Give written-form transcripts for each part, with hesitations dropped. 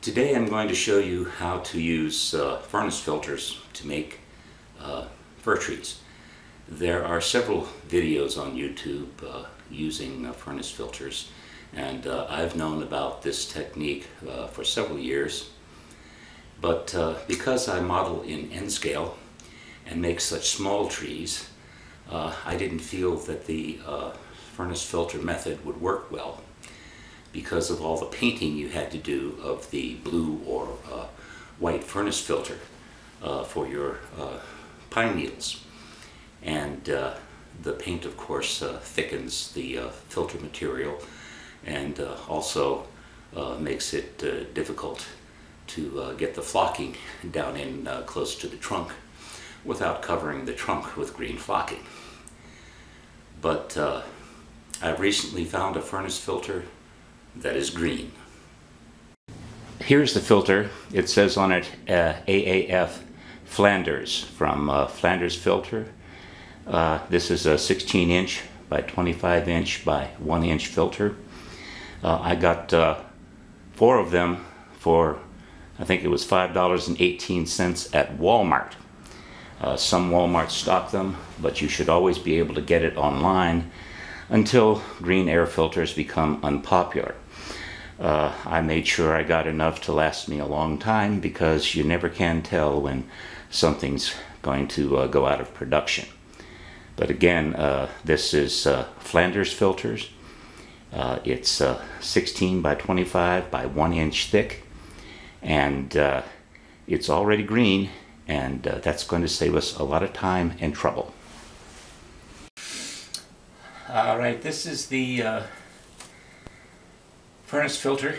Today I'm going to show you how to use furnace filters to make fir trees. There are several videos on YouTube using furnace filters, and I've known about this technique for several years. But because I model in N scale and make such small trees, I didn't feel that the furnace filter method would work well, because of all the painting you had to do of the blue or white furnace filter for your pine needles. And the paint, of course, thickens the filter material and also makes it difficult to get the flocking down in close to the trunk without covering the trunk with green flocking. But I've recently found a furnace filter that is green. Here's the filter. It says on it AAF Flanders from Flanders Filter. This is a 16-inch by 25-inch by 1-inch filter. I got 4 of them for, I think it was $5.18 at Walmart. Some Walmart stock them, but you should always be able to get it online until green air filters become unpopular. I made sure I got enough to last me a long time, because you never can tell when something's going to go out of production. But again, this is Flanders filters. It's 16 by 25 by 1 inch thick, and it's already green, and that's going to save us a lot of time and trouble. Alright, this is the furnace filter.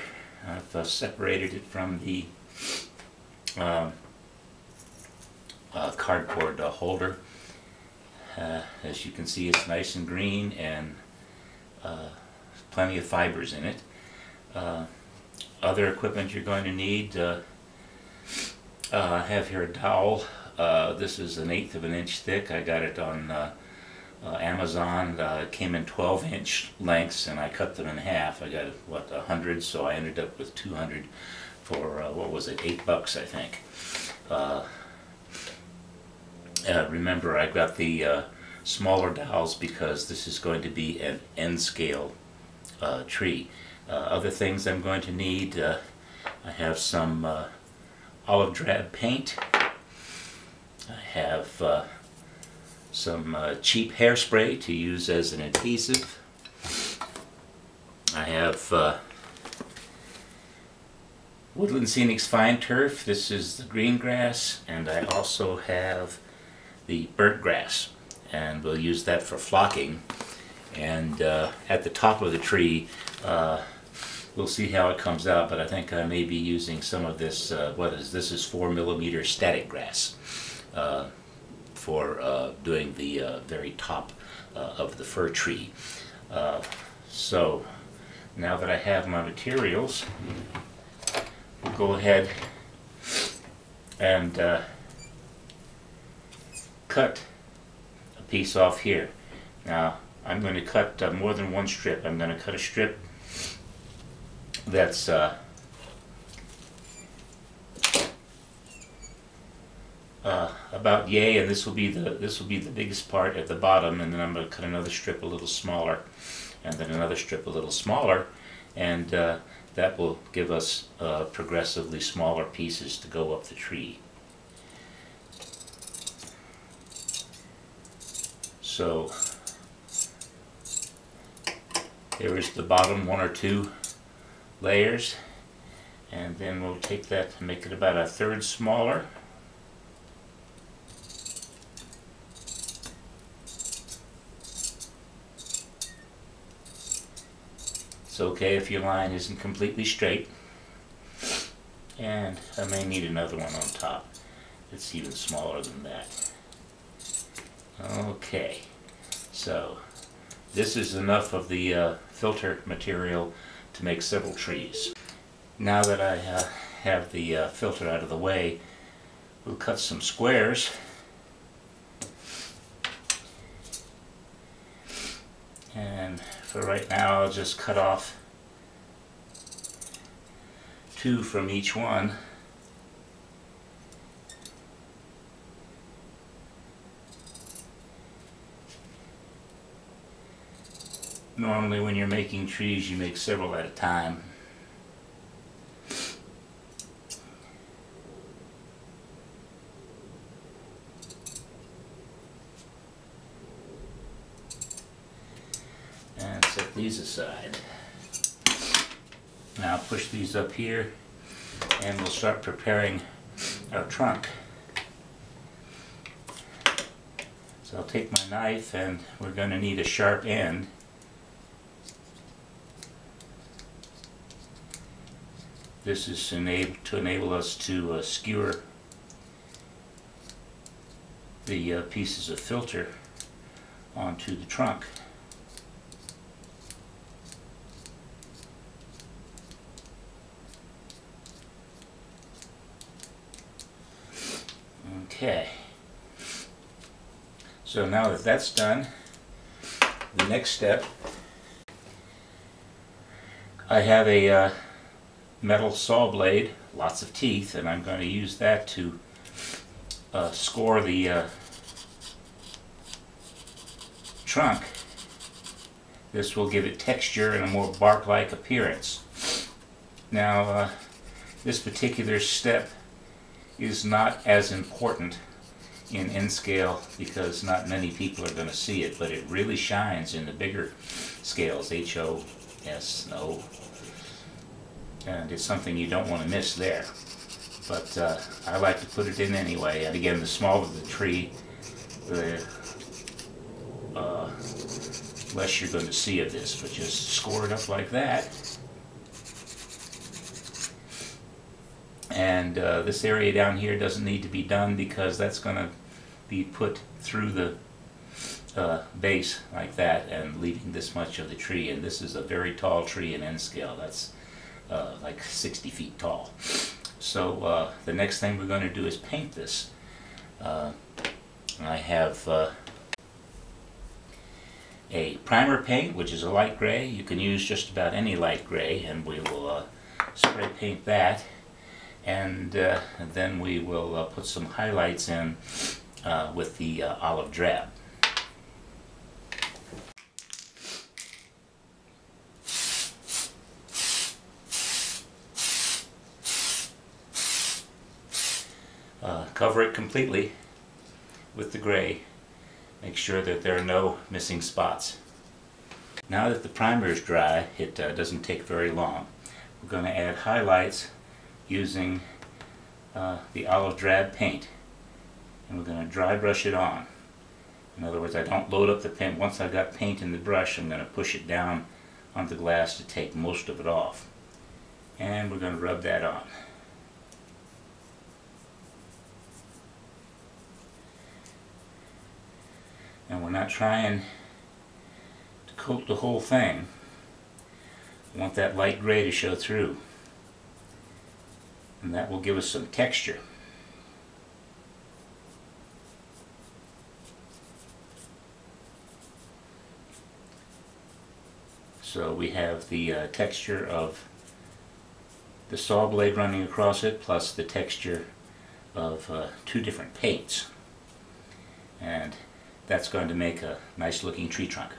I've separated it from the cardboard holder. As you can see, it's nice and green, and plenty of fibers in it. Other equipment you're going to need, I have here a dowel. This is 1/8 of an inch thick. I got it on Amazon. It came in 12-inch lengths, and I cut them in half. I got, what, 100, so I ended up with 200 for, what was it, $8, I think. Remember, I got the smaller dowels because this is going to be an N-scale tree. Other things I'm going to need, I have some olive drab paint. I have some cheap hairspray to use as an adhesive. I have Woodland Scenics Fine Turf. This is the green grass, and I also have the burnt grass, and we'll use that for flocking. And at the top of the tree, we'll see how it comes out, but I think I may be using some of this, this is 4mm static grass for doing the very top of the fir tree. So now that I have my materials, we'll go ahead and cut a piece off here. Now I'm going to cut more than one strip. I'm going to cut a strip that's about yay, and this will be the biggest part at the bottom, and then I'm going to cut another strip a little smaller, and then another strip a little smaller, and that will give us progressively smaller pieces to go up the tree. So here is the bottom 1 or 2 layers, and then we'll take that to make it about 1/3 smaller. It's okay if your line isn't completely straight, and I may need another one on top that's even smaller than that. Okay, so this is enough of the filter material to make several trees. Now that I have the filter out of the way, we'll cut some squares. And for right now, I'll just cut off 2 from each one. Normally when you're making trees you make several at a time. And set these aside. Now push these up here and we'll start preparing our trunk. So I'll take my knife, and we're going to need a sharp end. This is to enable us to skewer the pieces of filter onto the trunk. Okay, so now that that's done, the next step, I have a metal saw blade, lots of teeth, and I'm going to use that to score the trunk. This will give it texture and a more bark-like appearance. Now, this particular step is not as important in N-scale because not many people are going to see it, but it really shines in the bigger scales, H-O-S-O, and it's something you don't want to miss there. But I like to put it in anyway, and again, the smaller the tree, the less you're going to see of this, but just score it up like that. And this area down here doesn't need to be done because that's going to be put through the base like that and leaving this much of the tree. And this is a very tall tree in N-scale. That's like 60 feet tall. So the next thing we're going to do is paint this. I have a primer paint, which is a light gray. You can use just about any light gray, and we will spray paint that. And then we will put some highlights in with the olive drab. Cover it completely with the gray. Make sure that there are no missing spots. Now that the primer is dry, it doesn't take very long. We're going to add highlights using the olive drab paint, and we're going to dry brush it on. In other words, I don't load up the paint. Once I've got paint in the brush, I'm going to push it down on the glass to take most of it off, and we're going to rub that on. And we're not trying to coat the whole thing. We want that light gray to show through, and that will give us some texture. So we have the texture of the saw blade running across it, plus the texture of two different paints, and that's going to make a nice looking tree trunk.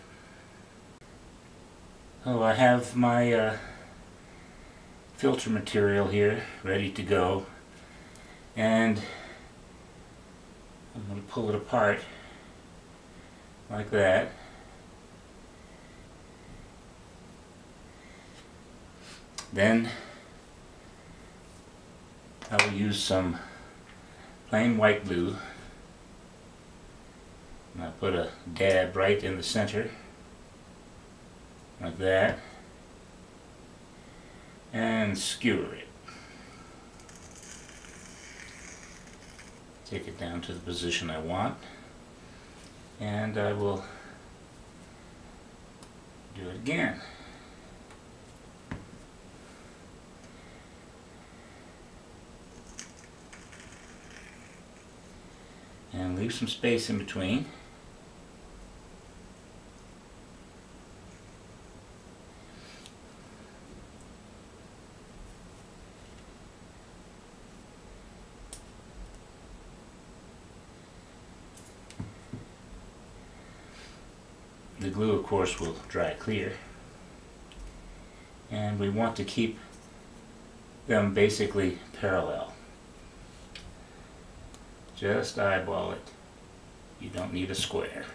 Oh, I have my filter material here ready to go, and I'm going to pull it apart like that. Then I will use some plain white glue, and I'll put a dab right in the center like that and skewer it. Take it down to the position I want, and I will do it again. And leave some space in between. the glue, of course, will dry clear. And we want to keep them basically parallel. Just eyeball it. You don't need a square.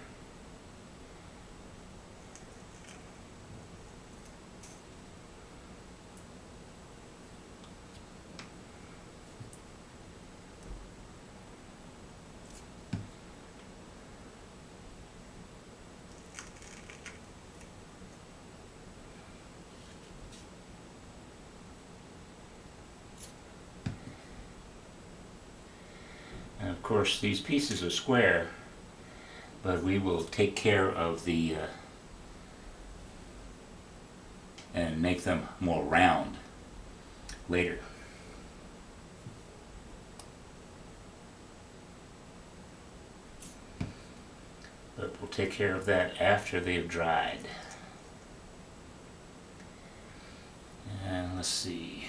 And of course these pieces are square, but we will take care of the and make them more round later. But we'll take care of that after they've dried. And let's see,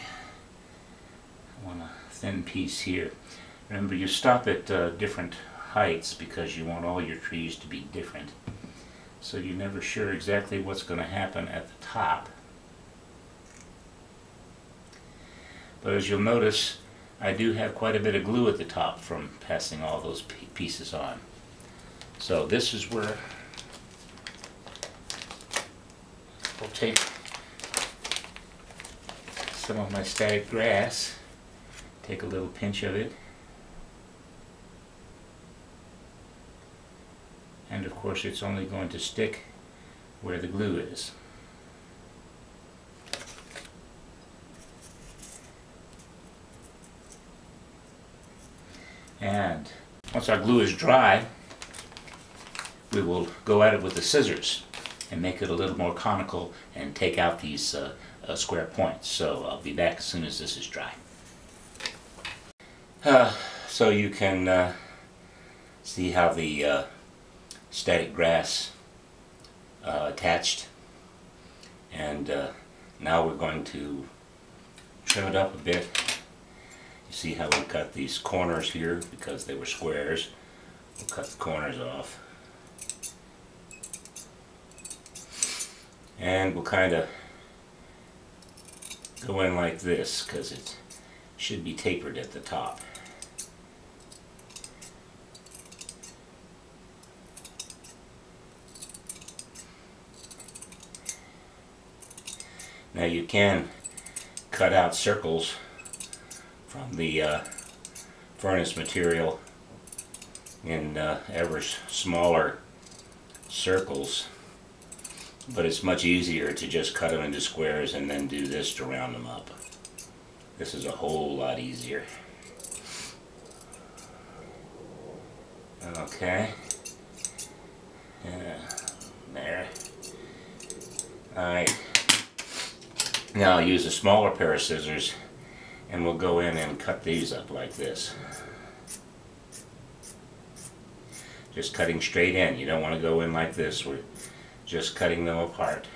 I want a thin piece here. Remember, you stop at different heights because you want all your trees to be different. So you're never sure exactly what's going to happen at the top. But as you'll notice, I do have quite a bit of glue at the top from passing all those pieces on. So this is where we'll take some of my static grass, take a little pinch of it, and of course it's only going to stick where the glue is. And once our glue is dry, we will go at it with the scissors and make it a little more conical and take out these square points. So I'll be back as soon as this is dry. So you can see how the static grass attached, and now we're going to trim it up a bit. You see how we cut these corners here because they were squares. We'll cut the corners off, and we'll kind of go in like this because it should be tapered at the top. Now you can cut out circles from the furnace material in ever smaller circles, but it's much easier to just cut them into squares and then do this to round them up. This is a whole lot easier. Okay. There. Alright. Now I'll use a smaller pair of scissors and we'll go in and cut these up like this. Just cutting straight in. You don't want to go in like this. We're just cutting them apart.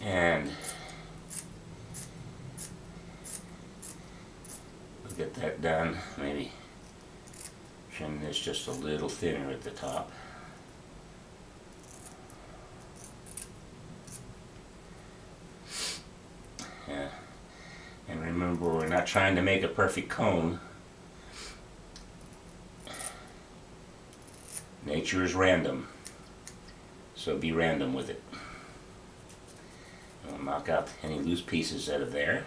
And we'll get that done. Maybe trim this just a little thinner at the top. Yeah. And remember, we're not trying to make a perfect cone. Nature is random, so be random with it. We'll knock out any loose pieces out of there.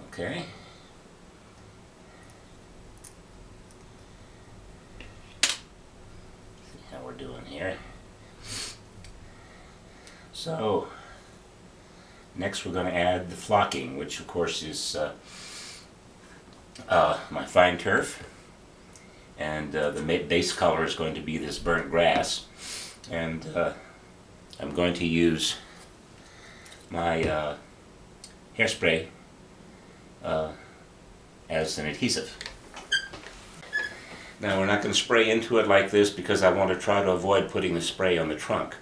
Okay. See how we're doing here. So, next we're going to add the flocking, which of course is my fine turf, and the base color is going to be this burnt grass, and I'm going to use my hairspray as an adhesive. Now we're not going to spray into it like this because I want to try to avoid putting the spray on the trunk.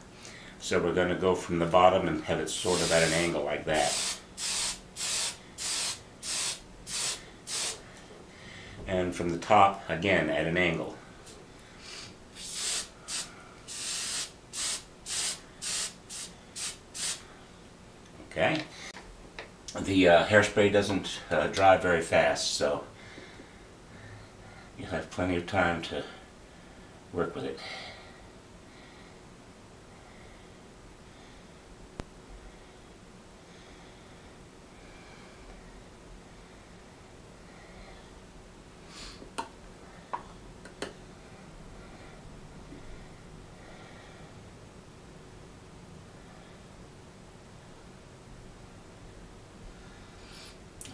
So we're going to go from the bottom and have it sort of at an angle like that. and from the top, again, at an angle. Okay. The hairspray doesn't dry very fast, so you'll have plenty of time to work with it.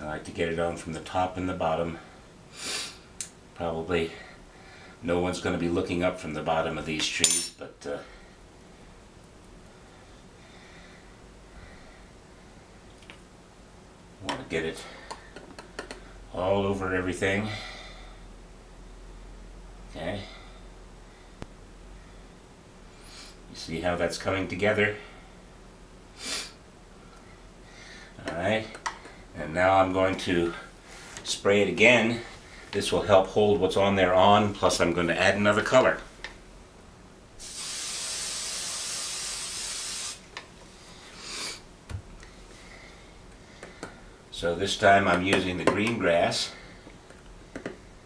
I like to get it on from the top and the bottom. Probably no one's going to be looking up from the bottom of these trees, but I want to get it all over everything. Okay. You see how that's coming together? Alright. And now I'm going to spray it again. This will help hold what's on there on, plus I'm going to add another color. So this time I'm using the green grass.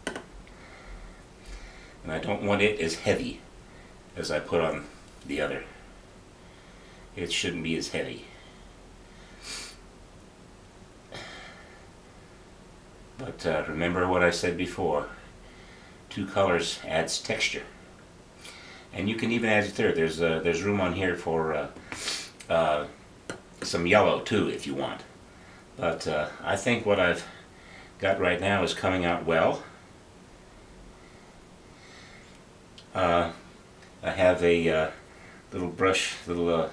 And I don't want it as heavy as I put on the other. It shouldn't be as heavy. But remember what I said before, 2 colors adds texture. And you can even add a third. There's room on here for some yellow too if you want. But I think what I've got right now is coming out well. I have a little brush, little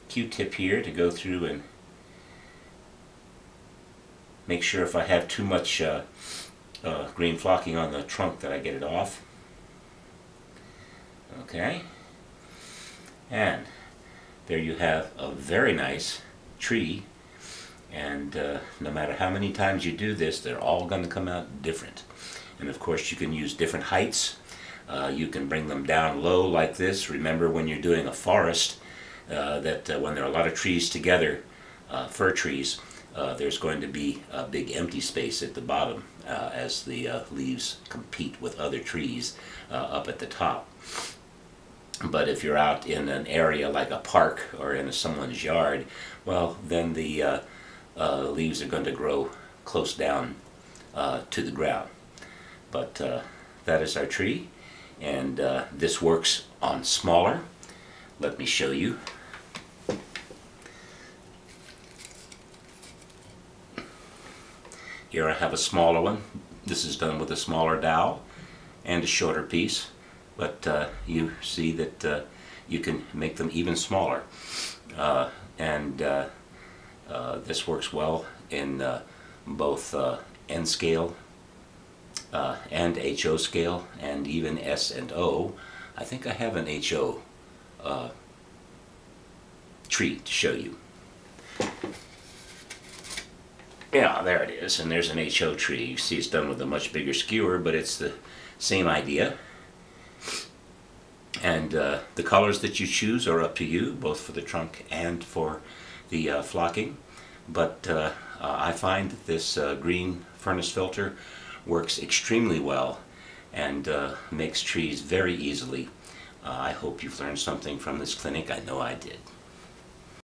Q-tip here to go through and make sure if I have too much green flocking on the trunk that I get it off. Okay. And there you have a very nice tree. And no matter how many times you do this, they're all going to come out different. And of course you can use different heights. You can bring them down low like this. Remember when you're doing a forest that when there are a lot of trees together, fir trees, there's going to be a big empty space at the bottom as the leaves compete with other trees up at the top. But if you're out in an area like a park or in someone's yard, well, then the leaves are going to grow close down to the ground. But that is our tree, and this works on smaller. Let me show you. Here I have a smaller one. This is done with a smaller dowel and a shorter piece, but you see that you can make them even smaller. This works well in both N scale and HO scale, and even S and O. I think I have an HO tree to show you. Yeah, there it is, and there's an HO tree. You see it's done with a much bigger skewer, but it's the same idea. And the colors that you choose are up to you, both for the trunk and for the flocking. But I find that this green furnace filter works extremely well and makes trees very easily. I hope you've learned something from this clinic. I know I did.